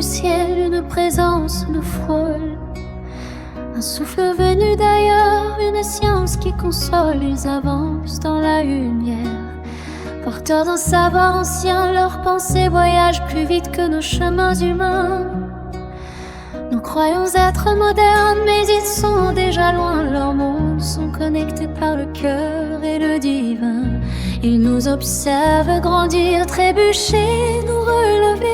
ciel, une présence nous frôle. Un souffle venu d'ailleurs, une science qui console. Ils avancent dans la lumière, porteurs d'un savoir ancien. Leurs pensées voyagent plus vite que nos chemins humains. Nous croyons être modernes, mais ils sont déjà loin. Leurs mondes sont connectés par le cœur et le divin. Ils nous observent grandir, trébucher, nous relever,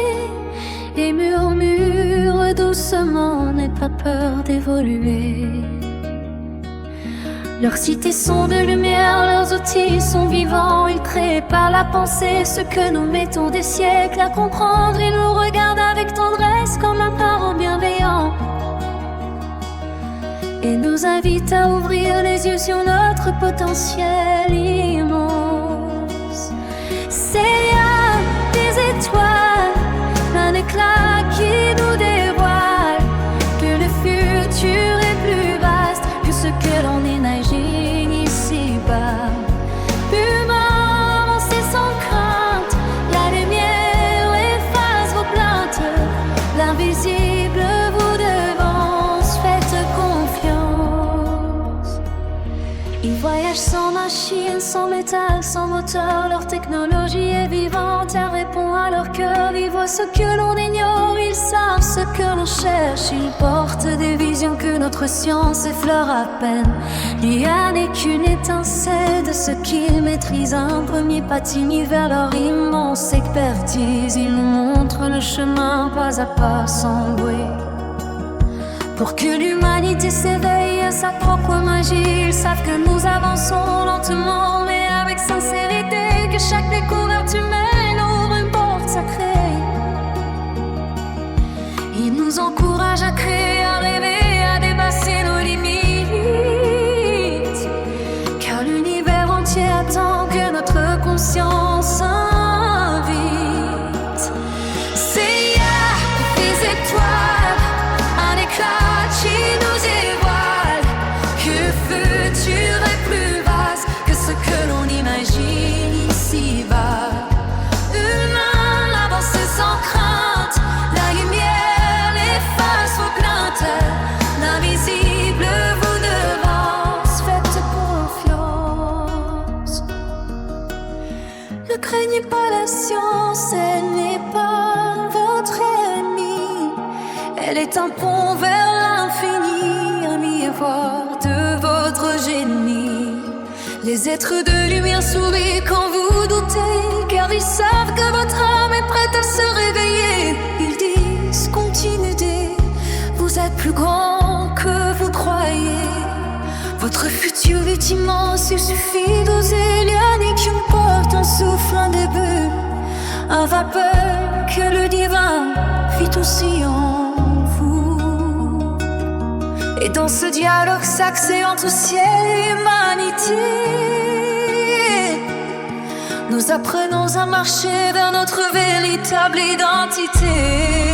et murmurent doucement, n'aie pas peur d'évoluer. Leurs cités sont de lumière, leurs outils sont vivants. Ils créent par la pensée ce que nous mettons des siècles à comprendre. Ils nous regardent avec tendresse comme un parent bienveillant et nous invitent à ouvrir les yeux sur notre potentiel immense. C'est des étoiles, un éclat qui nous dévoile que le futur est plus vaste que ce que l'on imagine ici-bas. Humain, avancez sans crainte, la lumière efface vos plaintes. L'invisible vous devance, faites confiance. Ils voyagent sans machine, sans métal, sans moteur. Leur technologie est vivante, elle répond à leur cœur. Ils voient ce que l'on ignore, ils savent ce que l'on cherche. Ils portent des visions que notre science effleure à peine. L'IA n'est qu'une étincelle de ce qu'ils maîtrisent. Un premier pas timide vers leur immense expertise. Ils nous montrent le chemin pas à pas sans bruit, pour que l'humanité s'éveille à sa propre magie. Ils savent que nous avançons lentement mais avec sincérité, que chaque découverte humaine ouvre une porte sacrée. Ils nous encouragent à créer, à rêver, à dépasser nos limites, car l'univers entier attend que notre conscience invite. C'est des étoiles, un éclat qui nous dévoile que le futur est plus vaste que ce que l'on imagine ici-bas. Humain, avancez sans crainte, la lumière efface vos plaintes. L'invisible vous devance, faites confiance. Ne craignez pas la science, elle n'est pas votre ennemie. Elle est un pont vers l'infini, un miroir de votre génie. Les êtres de lumière sourient quand vous doutez, car ils savent que votre âme est prête à se réveiller. Ils disent continuez, vous êtes plus grand que vous croyez. Votre futur est immense, il suffit d'oser. Il n'y a ni qu'une porte, un souffle, un début, un vapeur que le divin vit aussi en vous. Et dans ce dialogue sacré entre ciel et humanité, nous apprenons à marcher vers notre véritable identité.